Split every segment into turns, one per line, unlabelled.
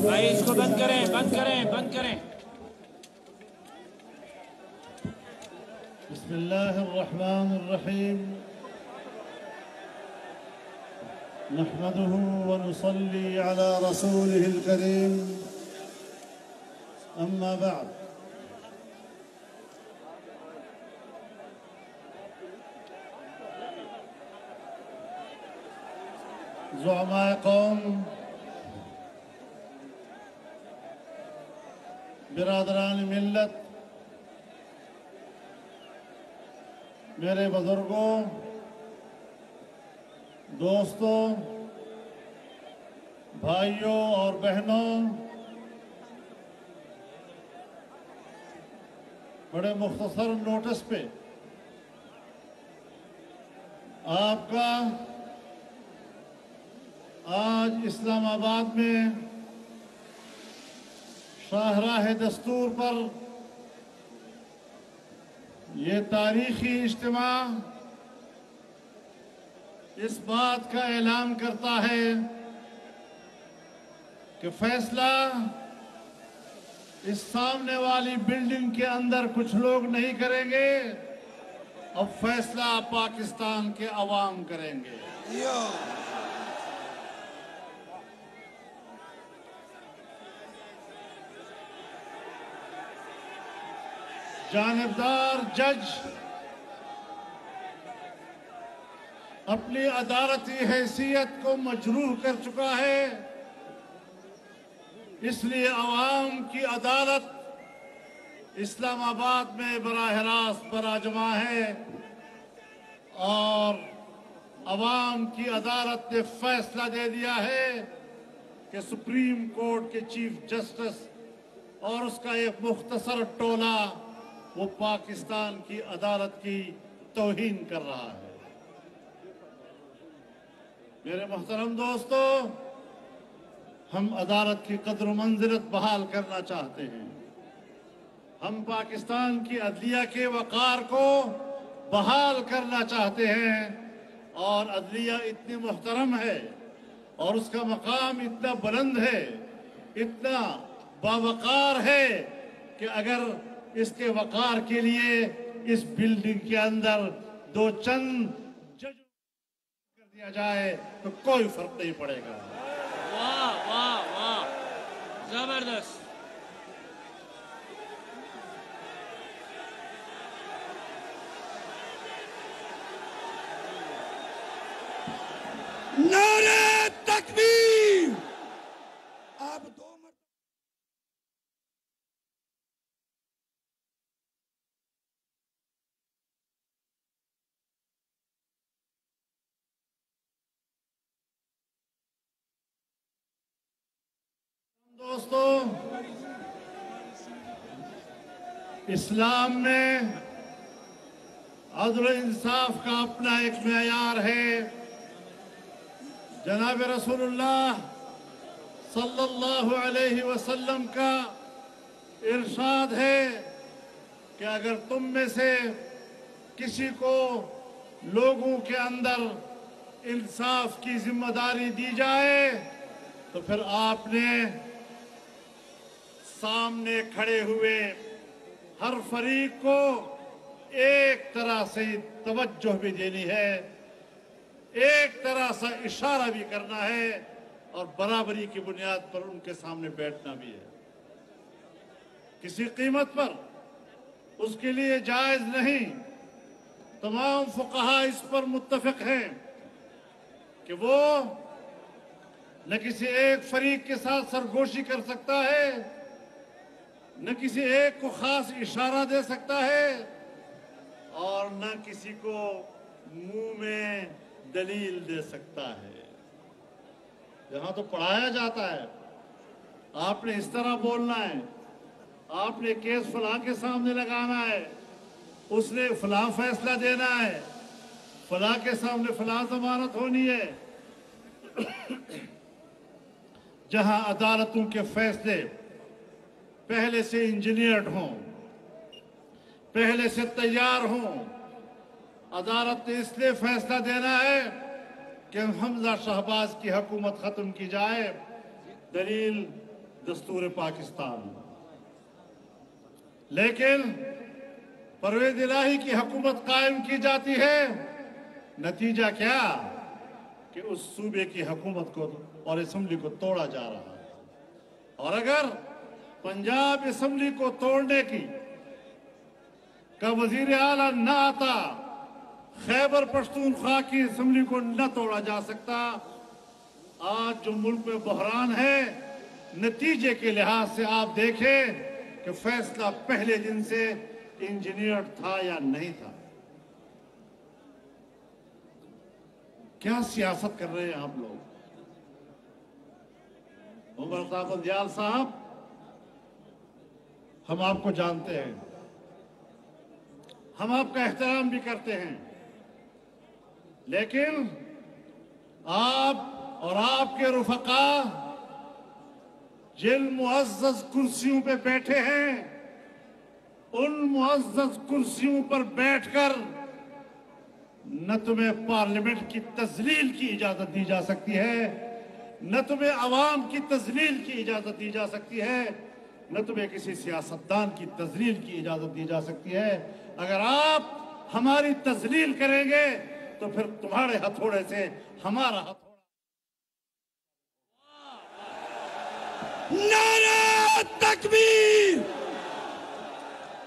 بھائی اس کو بند کریں بند کریں بند کریں.
بسم اللہ الرحمن الرحیم نحمده ونصلي على رسوله الكريم اما بعد زعماء قوم، برادران ملت، میرے بزرگوں، دوستوں، بھائیوں اور بہنوں، بڑے مختصر نوٹس پہ آپ کا آج اسلام آباد میں شاہراہ دستور پر یہ تاریخی اجتماع اس بات کا اعلان کرتا ہے کہ فیصلہ اس سامنے والی بلڈنگ کے اندر کچھ لوگ نہیں کریں گے، اب فیصلہ پاکستان کے عوام کریں گے. جانبدار جج اپنی عدالتی حیثیت کو مجروح کر چکا ہے، اس لیے عوام کی عدالت اسلام آباد میں براہ راست براجمع ہے اور عوام کی عدالت نے فیصلہ دے دیا ہے کہ سپریم کورٹ کے چیف جسٹس اور اس کا ایک مختصر ٹولہ وہ پاکستان کی عدالت کی توہین کر رہا ہے. میرے محترم دوستو، ہم عدالت کی قدر و منزلت بحال کرنا چاہتے ہیں. ہم پاکستان کی عدلیہ کے وقار کو بحال کرنا چاہتے ہیں، اور عدلیہ اتنی محترم ہے اور اس کا مقام اتنا بلند ہے، اتنا باوقار ہے کہ اگر اس کے وقار کے لیے اس بلڈنگ کے اندر دو چند جج کر دیا جائے تو کوئی فرق نہیں پڑے گا.
واہ واہ واہ، زبردست.
نعرہ تکبیر. آپ دو
دوستو، اسلام میں عدل و انصاف کا اپنا ایک معیار ہے. جناب رسول اللہ صلی اللہ علیہ وسلم کا ارشاد ہے کہ اگر تم میں سے کسی کو لوگوں کے اندر انصاف کی ذمہ داری دی جائے تو پھر آپ نے سامنے کھڑے ہوئے ہر فریق کو ایک طرح سے توجہ بھی دینی ہے، ایک طرح سے اشارہ بھی کرنا ہے، اور برابری کی بنیاد پر ان کے سامنے بیٹھنا بھی ہے. کسی قیمت پر اس کے لیے جائز نہیں. تمام فقہا اس پر متفق ہیں کہ وہ نہ کسی ایک فریق کے ساتھ سرگوشی کر سکتا ہے، نہ کسی ایک کو خاص اشارہ دے سکتا ہے، اور نہ کسی کو منہ میں دلیل دے سکتا ہے. یہاں تو پڑھایا جاتا ہے، آپ نے اس طرح بولنا ہے، آپ نے کیس فلاں کے سامنے لگانا ہے، اس نے فلاں فیصلہ دینا ہے، فلاں کے سامنے فلاں ضمانت ہونی ہے. جہاں عدالتوں کے فیصلے پہلے سے انجینئرڈ ہوں، پہلے سے تیار ہوں، عدالت نے اس لیے فیصلہ دینا ہے کہ حمزہ شہباز کی حکومت ختم کی جائے، دلیل دستور پاکستان۔ لیکن پرویز الہی کی حکومت قائم کی جاتی ہے، نتیجہ کیا کہ اس صوبے کی حکومت کو اور اسمبلی کو توڑا جا رہا ہے۔ اور اگر پنجاب اسمبلی کو توڑنے کا وزیر اعلیٰ نہ آتا، خیبر پختونخوا کی اسمبلی کو نہ توڑا جا سکتا، آج جو ملک میں بحران ہے، نتیجے کے لحاظ سے آپ دیکھیں کہ فیصلہ پہلے دن سے انجینئر تھا یا نہیں تھا۔ کیا سیاست کر رہے ہیں آپ لوگ؟ عمر طاقت دیال صاحب، ہم آپ کو جانتے ہیں، ہم آپ کا احترام بھی کرتے ہیں، لیکن آپ اور آپ کے رفقا جن معزز کرسیوں پہ بیٹھے ہیں، ان معزز کرسیوں پر بیٹھ کر نہ تمہیں پارلیمنٹ کی تذلیل کی اجازت دی جا سکتی ہے، نہ تمہیں عوام کی تذلیل کی اجازت دی جا سکتی ہے، نہ تمہیں کسی سیاستدان کی تذلیل کی اجازت دی جا سکتی ہے۔ اگر آپ ہماری تذلیل کریں گے تو پھر تمہارے ہتھوڑے سے ہمارا ہتھوڑا۔
نعرہ تکبیر!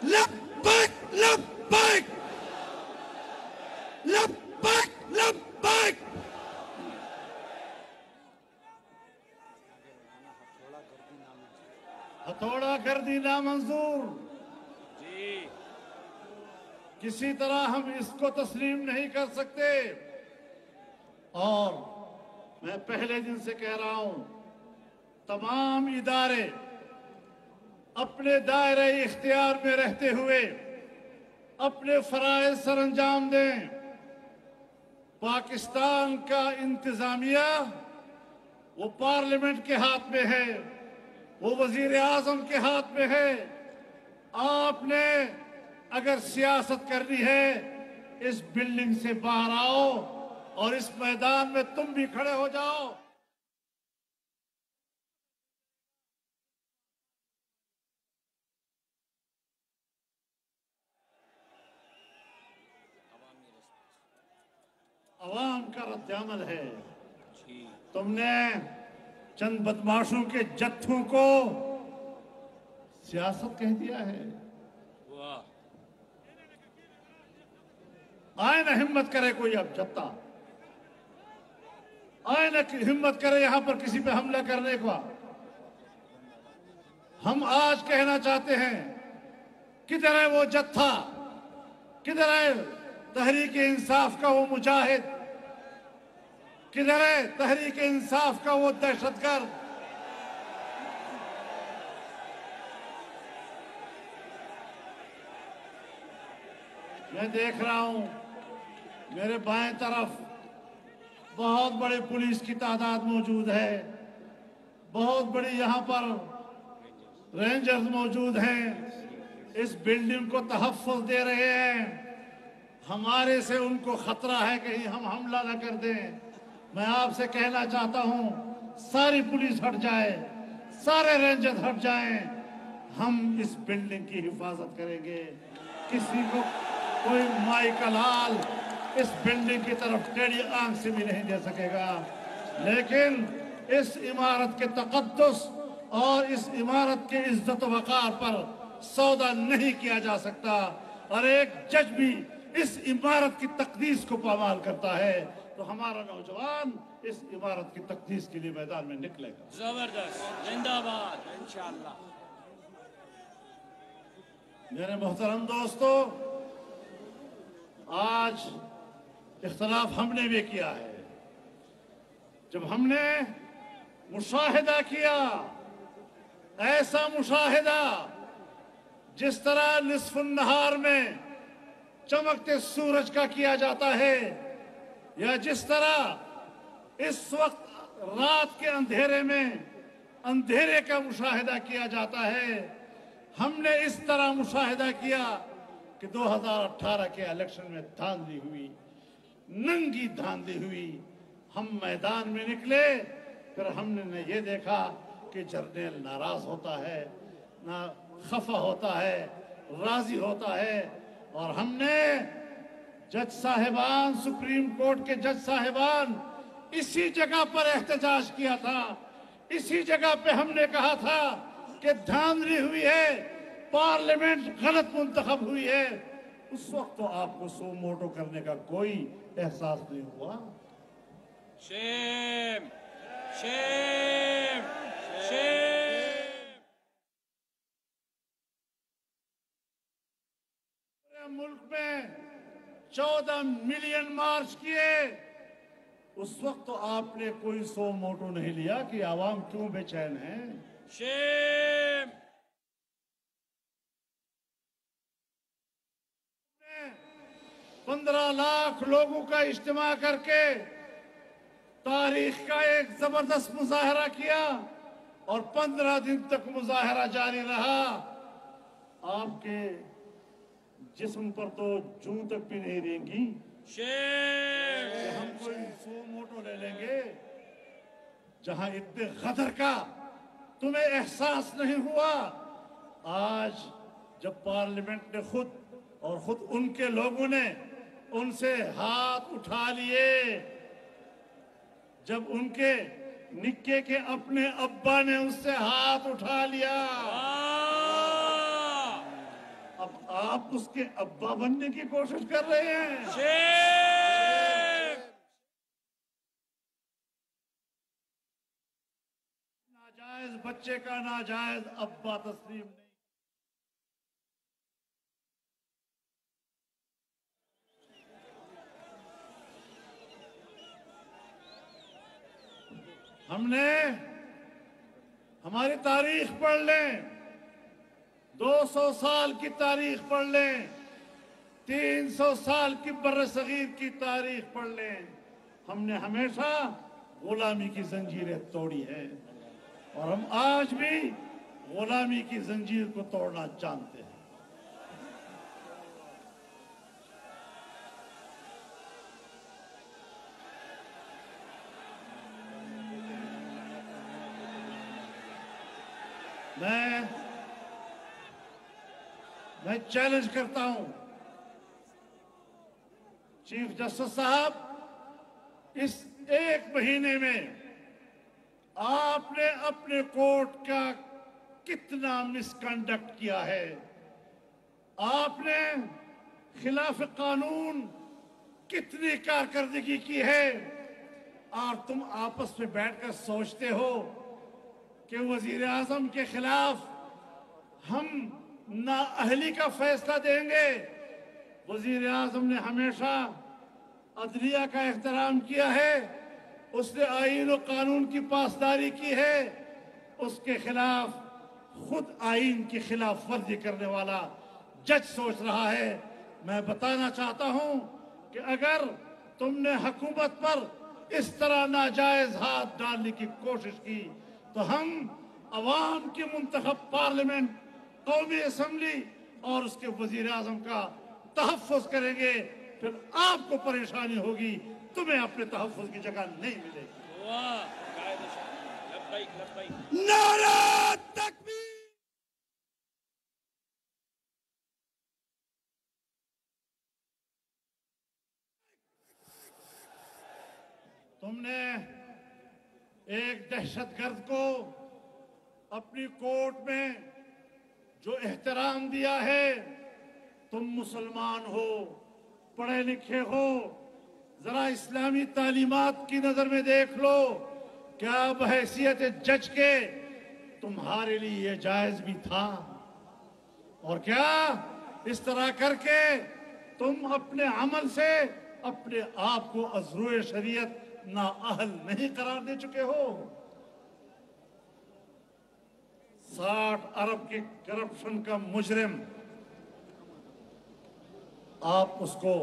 لبیک لبیک لبیک لبیک!
ہتھوڑا گردی نامنظور، کسی طرح ہم اس کو تسلیم نہیں کر سکتے۔ اور میں پہلے دن سے کہہ رہا ہوں، تمام ادارے اپنے دائرہ اختیار میں رہتے ہوئے اپنے فرائض سر انجام دیں۔ پاکستان کا انتظامیہ وہ پارلیمنٹ کے ہاتھ میں ہے، وہ وزیر اعظم کے ہاتھ میں ہے۔ آپ نے اگر سیاست کرنی ہے، اس بلڈنگ سے باہر آؤ اور اس میدان میں تم بھی کھڑے ہو جاؤ۔ عوام کا رد عمل ہے۔ تم نے چند بدماشوں کے جتھوں کو سیاست کہہ دیا ہے۔ آئے نہ ہمت کرے کوئی اب جتا، آئے نہ ہمت کرے یہاں پر کسی پہ حملہ کرنے کا۔ ہم آج کہنا چاہتے ہیں، کدھر ہے وہ جتھا؟ کدھر ہے تحریک انصاف کا وہ مجاہد؟ کدھر ہے تحریک انصاف کا وہ دہشت گرد؟ میں دیکھ رہا ہوں میرے بائیں طرف بہت بڑے پولیس کی تعداد موجود ہے، بہت بڑی یہاں پر رینجرز موجود ہیں، اس بلڈنگ کو تحفظ دے رہے ہیں۔ ہمارے سے ان کو خطرہ ہے کہیں ہم حملہ نہ کر دیں۔ میں آپ سے کہنا چاہتا ہوں، ساری پولیس ہٹ جائے، سارے رینجرز ہٹ جائیں، ہم اس بلڈنگ کی حفاظت کریں گے۔ کسی کو کوئی مائی کا لال اس بلڈنگ کی طرف ٹیڑھی آنکھ سے بھی نہیں دے سکے گا۔ لیکن اس عمارت کے تقدس اور اس عمارت کے عزت و وقار پر سودا نہیں کیا جا سکتا، اور ایک جج بھی اس عمارت کی تقدیس کو پامال کرتا ہے تو ہمارا نوجوان اس عمارت کی تقدیس کے لیے میدان میں نکلے گا۔
زبردست، زندہ باد، انشاءاللہ۔
میرے محترم دوستو، آج اختلاف ہم نے بھی کیا ہے۔ جب ہم نے مشاہدہ کیا، ایسا مشاہدہ جس طرح نصف النہار میں چمکتے سورج کا کیا جاتا ہے، یا جس طرح اس وقت رات کے اندھیرے میں اندھیرے کا مشاہدہ کیا جاتا ہے، ہم نے اس طرح مشاہدہ کیا کہ 2018 کے الیکشن میں دھاندلی ہوئی، ننگی دھاندلی ہوئی، ہم میدان میں نکلے، پھر ہم نے یہ دیکھا کہ جرنیل ناراض ہوتا ہے، نہ خفا ہوتا ہے، راضی ہوتا ہے، اور ہم نے جج صاحبان، سپریم کورٹ کے جج صاحبان، اسی جگہ پر احتجاج کیا تھا، اسی جگہ پہ ہم نے کہا تھا کہ دھاندلی ہوئی ہے، پارلیمنٹ غلط منتخب ہوئی ہے۔ اس وقت تو آپ کو سو موٹو کرنے کا کوئی احساس نہیں ہوا۔
شیم شیم شیم۔
پورے ملک میں 14 ملین مارچ کیے، اس وقت تو آپ نے کوئی سو موٹو نہیں لیا کہ عوام کیوں بے چین ہیں۔
شیم۔
15 لاکھ لوگوں کا اجتماع کر کے تاریخ کا ایک زبردست مظاہرہ کیا، اور 15 دن تک مظاہرہ جاری رہا۔ آپ کے جسم پر تو جوں تک بھی نہیں رہیں گی
شیم۔
کہ ہم کوئی سو موٹو لے لیں گے۔ جہاں اتنے غدر کا تمہیں احساس نہیں ہوا، آج جب پارلیمنٹ نے خود ان کے لوگوں نے ان سے ہاتھ اٹھا لیے، جب ان کے نکے کے اپنے ابا نے اس سے ہاتھ اٹھا لیا، اب آپ اس کے ابا بننے کی کوشش کر رہے ہیں۔
شیم۔
ناجائز بچے کا ناجائز ابا تسلیم نہیں۔ ہم نے ہماری تاریخ پڑھ لیں، 200 سال کی تاریخ پڑھ لیں، 300 سال کی برصغیر کی تاریخ پڑھ لیں، ہم نے ہمیشہ غلامی کی زنجیریں توڑی ہیں، اور ہم آج بھی غلامی کی زنجیر کو توڑنا جانتے ہیں۔ میں چیلنج کرتا ہوں چیف جسٹس صاحب، اس 1 مہینے میں آپ نے اپنے کورٹ کا کتنا مس کنڈکٹ کیا ہے؟ آپ نے خلاف قانون کتنی کارکردگی کی ہے؟ اور تم آپس میں بیٹھ کر سوچتے ہو کہ وزیر اعظم کے خلاف ہم نااہلی کا فیصلہ دیں گے؟ وزیر اعظم نے ہمیشہ عدلیہ کا احترام کیا ہے، اس نے آئین و قانون کی پاسداری کی ہے، اس کے خلاف خود آئین کی خلاف ورزی کرنے والا جج سوچ رہا ہے۔ میں بتانا چاہتا ہوں کہ اگر تم نے حکومت پر اس طرح ناجائز ہاتھ ڈالنے کی کوشش کی تو ہم عوام کی منتخب پارلیمنٹ، قومی اسمبلی اور اس کے وزیر اعظم کا تحفظ کریں گے، پھر آپ کو پریشانی ہوگی، تمہیں اپنے تحفظ کی جگہ نہیں ملے گی۔
واہ، قائد شاہ، لبیک لبیک۔
نعرہ تکبیر!
تم نے ایک دہشت گرد کو اپنی کورٹ میں جو احترام دیا ہے، تم مسلمان ہو، پڑھے لکھے ہو، ذرا اسلامی تعلیمات کی نظر میں دیکھ لو، کیا بحیثیت جج کے تمہارے لیے یہ جائز بھی تھا؟ اور کیا اس طرح کر کے تم اپنے عمل سے اپنے آپ کو از روئے شریعت نااہل نہیں قرار دے چکے ہو؟ 60 ارب کی کرپشن کا مجرم، آپ اس کو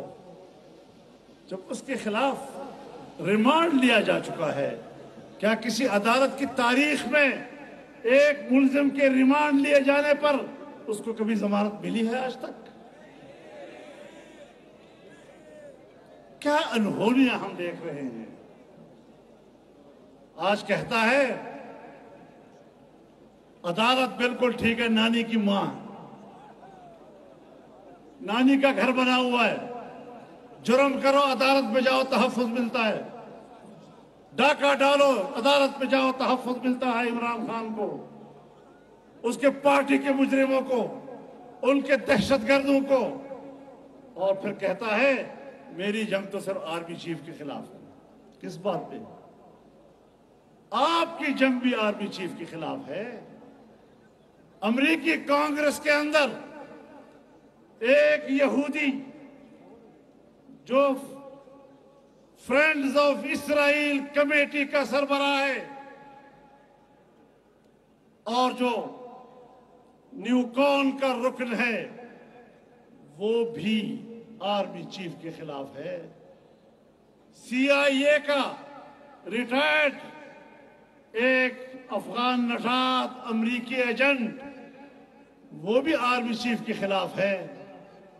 جب اس کے خلاف ریمانڈ لیا جا چکا ہے، کیا کسی عدالت کی تاریخ میں ایک ملزم کے ریمانڈ لیے جانے پر اس کو کبھی ضمانت ملی ہے آج تک؟ کیا انہونیاں ہم دیکھ رہے ہیں۔ آج کہتا ہے عدالت بالکل ٹھیک ہے، نانی کی ماں، نانی کا گھر بنا ہوا ہے، جرم کرو عدالت میں جاؤ تحفظ ملتا ہے، ڈاکہ ڈالو عدالت میں جاؤ تحفظ ملتا ہے عمران خان کو، اس کے پارٹی کے مجرموں کو، ان کے دہشت گردوں کو، اور پھر کہتا ہے میری جنگ تو صرف آرمی چیف کے خلاف ہے۔ کس بات پہ؟ آپ کی جنگ بھی آرمی چیف کے خلاف ہے۔ امریکی کانگریس کے اندر ایک یہودی جو فرینڈز آف اسرائیل کمیٹی کا سربراہ ہے اور جو نیوکون کا رکن ہے، وہ بھی آرمی چیف کے خلاف ہے۔ سی آئی اے کا ریٹائرڈ ایک افغان نژاد امریکی ایجنٹ، وہ بھی آرمی چیف کے خلاف ہے۔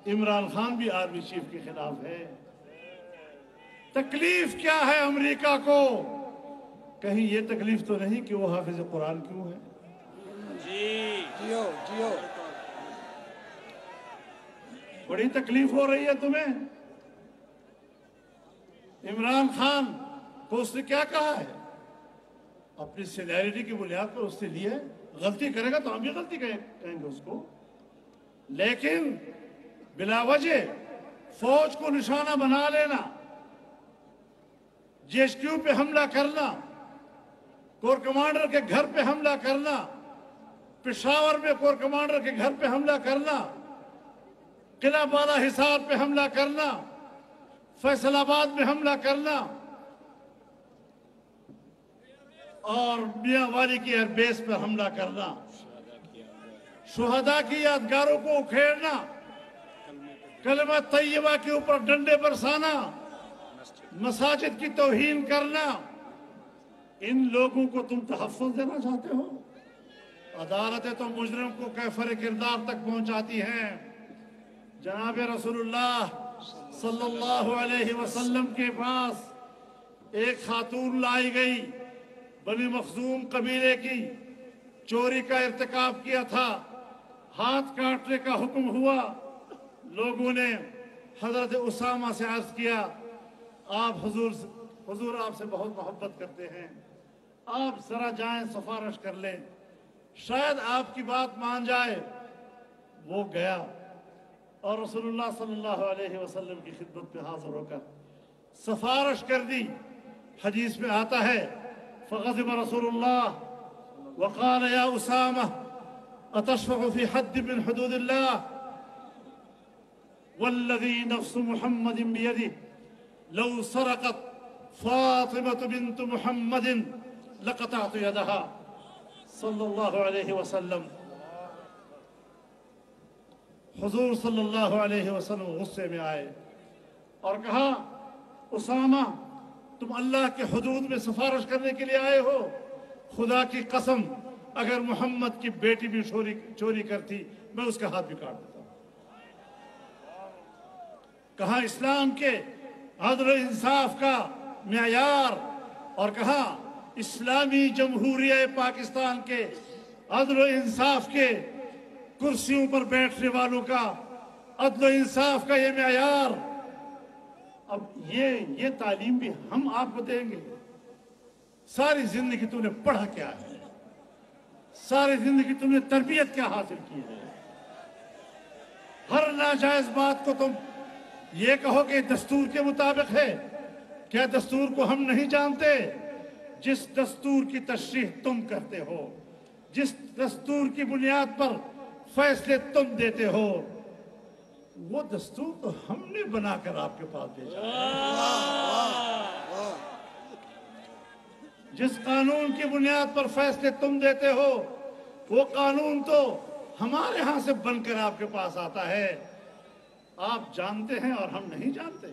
عمران خان بھی آرمی چیف کے خلاف ہے۔ تکلیف کیا ہے امریکہ کو؟ کہیں یہ تکلیف تو نہیں کہ وہ حافظ قرآن کیوں ہے؟
جیو
بڑی تکلیف ہو رہی ہے تمہیں؟ عمران خان کو اس نے کیا کہا ہے؟ اپنی سینیریٹی کی بنیاد پر اس سے لیے غلطی کرے گا تو ہم بھی غلطی کہیں گے اس کو، لیکن بلا وجہ فوج کو نشانہ بنا لینا، جی ایچ کیو پہ حملہ کرنا، کور کمانڈر کے گھر پہ حملہ کرنا، پشاور میں کور کمانڈر کے گھر پہ حملہ کرنا، قلعہ بالا حصار پہ حملہ کرنا، فیصل آباد میں حملہ کرنا، اور میاں والی کی ایئر بیس پر حملہ کرنا، شہداء کی یادگاروں کو اکھیڑنا، کلمہ طیبہ کے اوپر ڈنڈے برسانا، مساجد کی توہین کرنا، ان لوگوں کو تم تحفظ دینا چاہتے ہو؟ عدالتیں تو مجرم کو کیفر کردار تک پہنچاتی ہیں۔ جناب رسول اللہ صلی اللہ علیہ وسلم کے پاس ایک خاتون لائی گئی، بنی مخزوم قبیلے کی، چوری کا ارتکاب کیا تھا، ہاتھ کاٹنے کا حکم ہوا۔ لوگوں نے حضرت اسامہ سے عرض کیا، آپ حضور آپ سے بہت محبت کرتے ہیں، آپ ذرا جائیں سفارش کر لیں، شاید آپ کی بات مان جائے۔ وہ گیا اور رسول اللہ صلی اللہ علیہ وسلم کی خدمت میں حاضر ہو کر سفارش کر دی۔ حدیث میں آتا ہے فغضب رسول اللہ وقال یا اسامہ اتشفع فی حد من حدود اللہ والذی نفس محمد بیدہ لو سرقت فاطمة بنت محمد لقطعت یدہا صلی اللہ علیہ وسلم۔ حضور صلی اللہ علیہ وسلم غصے میں آئے اور کہا، اسامہ تم اللہ کے حدود میں سفارش کرنے کے لیے آئے ہو؟ خدا کی قسم اگر محمد کی بیٹی بھی چوری کرتی میں اس کا ہاتھ بھی کاٹ دیتا ہوں۔ کہا اسلام کے عدل و انصاف کا معیار، اور کہا اسلامی جمہوریہ پاکستان کے عدل و انصاف کے کرسیوں پر بیٹھنے والوں کا عدل و انصاف کا یہ معیار۔ اب یہ تعلیم بھی ہم آپ کو دیں گے؟ ساری زندگی تم نے پڑھا کیا ہے؟ ساری زندگی تم نے تربیت کیا حاصل کی ہے؟ ہر ناجائز بات کو تم یہ کہو کہ دستور کے مطابق ہے۔ کیا دستور کو ہم نہیں جانتے؟ جس دستور کی تشریح تم کرتے ہو، جس دستور کی بنیاد پر فیصلے تم دیتے ہو، وہ دستور تو ہم نے بنا کر آپ کے پاس بھیجا ہے۔ جس قانون کی بنیاد پر فیصلے تم دیتے ہو، وہ قانون تو ہمارے ہاں سے بن کر آپ کے پاس آتا ہے۔ آپ جانتے ہیں اور ہم نہیں جانتے۔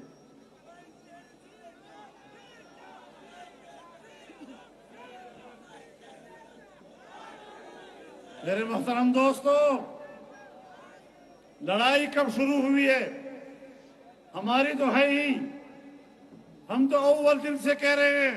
میرے محترم دوستو، لڑائی کب شروع ہوئی ہے؟ ہماری تو ہے ہی، ہم تو اول دن سے کہہ رہے ہیں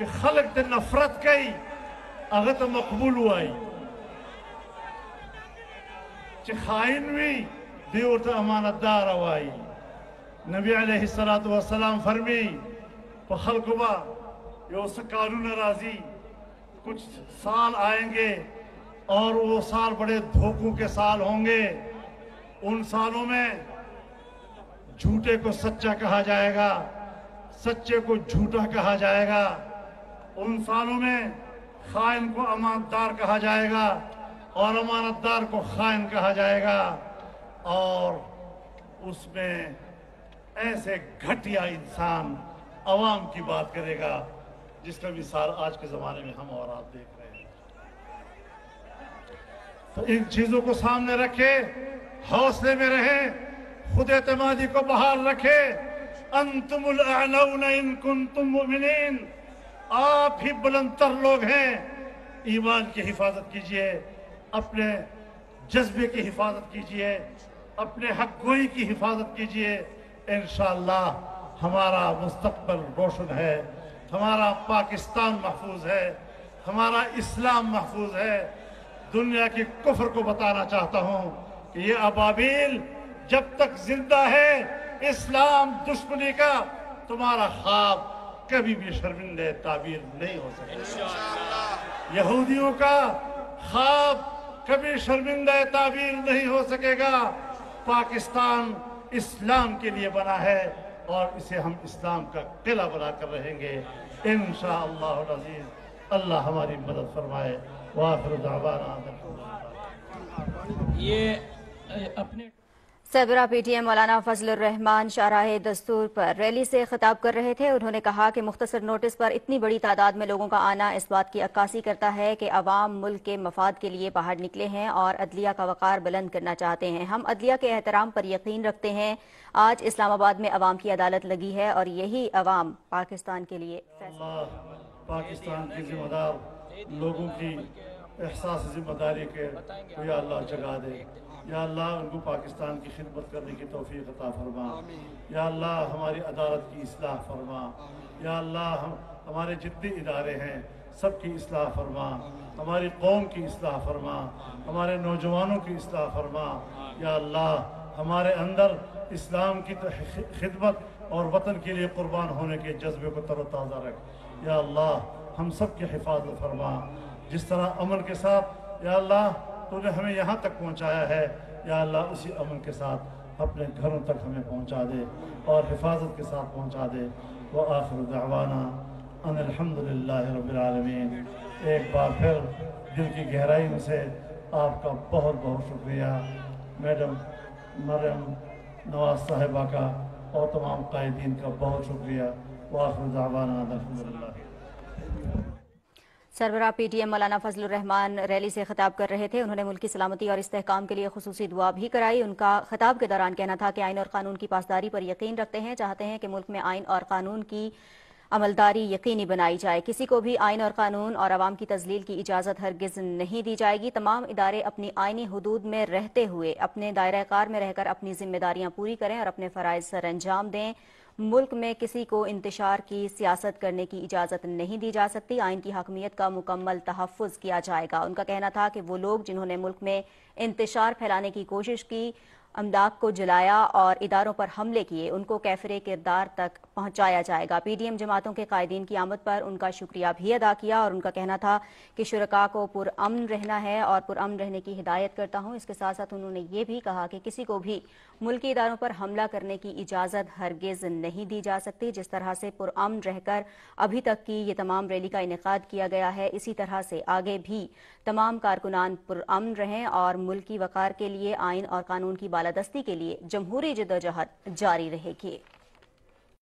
کہ خلق تے نفرت کئی اگر تو مقبول ہوئی کہ خائن بھی دیور تو امانت دار ہوئی نبی علیہ السلام فرمی پا خلق با یہ اس قانون راضی کچھ سال آئیں گے اور وہ سال بڑے دھوکوں کے سال ہوں گے ان سالوں میں جھوٹے کو سچا کہا جائے گا سچے کو جھوٹا کہا جائے گا ان سالوں میں خائن کو امانت دار کہا جائے گا اور امانت دار کو خائن کہا جائے گا اور اس میں ایسے گھٹیا انسان عوام کی بات کرے گا جس کا مثال آج کے زمانے میں ہم اور آپ دیکھ رہے ہیں تو ان چیزوں کو سامنے رکھے حوصلے میں رہیں خود اعتمادی کو بحال رکھے انتم الاعلون ان کنتم مؤمنین آپ ہی بلندتر لوگ ہیں ایمان کی حفاظت کیجئے اپنے جذبے کی حفاظت کیجئے اپنے حق گوئی کی حفاظت کیجئے انشاءاللہ ہمارا مستقبل روشن ہے ہمارا پاکستان محفوظ ہے ہمارا اسلام محفوظ ہے دنیا کی کفر کو بتانا چاہتا ہوں کہ یہ ابابیل جب تک زندہ ہے اسلام دشمنی کا تمہارا خواب کبھی بھی شرمندہ تعبیر نہیں ہو سکے یہودیوں کا خواب کبھی شرمندہ تعبیر نہیں ہو سکے گا پاکستان اسلام کے لیے بنا ہے اور اسے ہم اسلام کا قلعہ بنا کر رہیں گے انشاءاللہ العزیز اللہ ہماری مدد فرمائے وآخر دعوانا
یہ اپنے
سربراہ پی ٹی ایم مولانا فضل الرحمان شاہراہ دستور پر ریلی سے خطاب کر رہے تھے انہوں نے کہا کہ مختصر نوٹس پر اتنی بڑی تعداد میں لوگوں کا آنا اس بات کی عکاسی کرتا ہے کہ عوام ملک کے مفاد کے لیے باہر نکلے ہیں اور عدلیہ کا وقار بلند کرنا چاہتے ہیں ہم عدلیہ کے احترام پر یقین رکھتے ہیں آج اسلام آباد میں عوام کی عدالت لگی ہے اور یہی عوام پاکستان کے لیے
اللہ پاکستان کی ذمہ دار لوگوں کی احساس ذمہ داری کے یا اللہ جگا دے یا اللہ ان کو پاکستان کی خدمت کرنے کی توفیق عطا فرما یا اللہ ہماری عدالت کی اصلاح فرما یا اللہ ہمارے جتنے ادارے ہیں سب کی اصلاح فرما ہماری قوم کی اصلاح فرما ہمارے نوجوانوں کی اصلاح فرما یا اللہ ہمارے اندر اسلام کی خدمت اور وطن کے لیے قربان ہونے کے جذبے کو تر و تازہ رکھ یا اللہ ہم سب کی حفاظت فرما جس طرح امن کے ساتھ یا اللہ تو نے ہمیں یہاں تک پہنچایا ہے یا اللہ اسی امن کے ساتھ اپنے گھروں تک ہمیں پہنچا دے اور حفاظت کے ساتھ پہنچا دے وآخر دعوانا ان الحمدللہ رب العالمین ایک بار پھر دل کی گہرائی میں سے آپ کا بہت بہت شکریہ میڈم مریم نواز صاحبہ کا اور تمام قائدین کا بہت شکریہ وآخر دعوانا ان الحمدللہ
سربراہ پی ٹی ایم مولانا فضل الرحمان ریلی سے خطاب کر رہے تھے انہوں نے ملک کی سلامتی اور استحکام کے لیے خصوصی دعا بھی کرائی ان کا خطاب کے دوران کہنا تھا کہ آئین اور قانون کی پاسداری پر یقین رکھتے ہیں چاہتے ہیں کہ ملک میں آئین اور قانون کی عملداری یقینی بنائی جائے کسی کو بھی آئین اور قانون اور عوام کی تذلیل کی اجازت ہرگز نہیں دی جائے گی تمام ادارے اپنی آئینی حدود میں رہتے ہوئے اپنے دائرہ کار میں رہ کر اپنی ذمہ داریاں پوری کریں اور اپنے فرائض سر انجام دیں ملک میں کسی کو انتشار کی سیاست کرنے کی اجازت نہیں دی جا سکتی آئین کی حاکمیت کا مکمل تحفظ کیا جائے گا ان کا کہنا تھا کہ وہ لوگ جنہوں نے ملک میں انتشار پھیلانے کی کوشش کی املاک کو جلایا اور اداروں پر حملے کیے ان کو کیفر کردار تک پہنچایا جائے گا پی ڈی ایم جماعتوں کے قائدین کی آمد پر ان کا شکریہ بھی ادا کیا اور ان کا کہنا تھا کہ شرکاء کو پرامن رہنا ہے اور پرامن رہنے کی ہدایت کرتا ہوں اس کے ساتھ ساتھ انہوں نے یہ بھی کہا کہ کسی کو بھی ملکی اداروں پر حملہ کرنے کی اجازت ہرگز نہیں دی جا سکتی جس طرح سے پرامن رہ کر ابھی تک کی یہ تمام ریلی کا انعقاد کیا گیا ہے اسی طرح سے آگے بھی تمام کارکنان پرامن رہیں اور ملکی وقار کے لیے آئین اور قانون کی بالادستی کے لیے جمہوری جدوجہد جاری رہے گی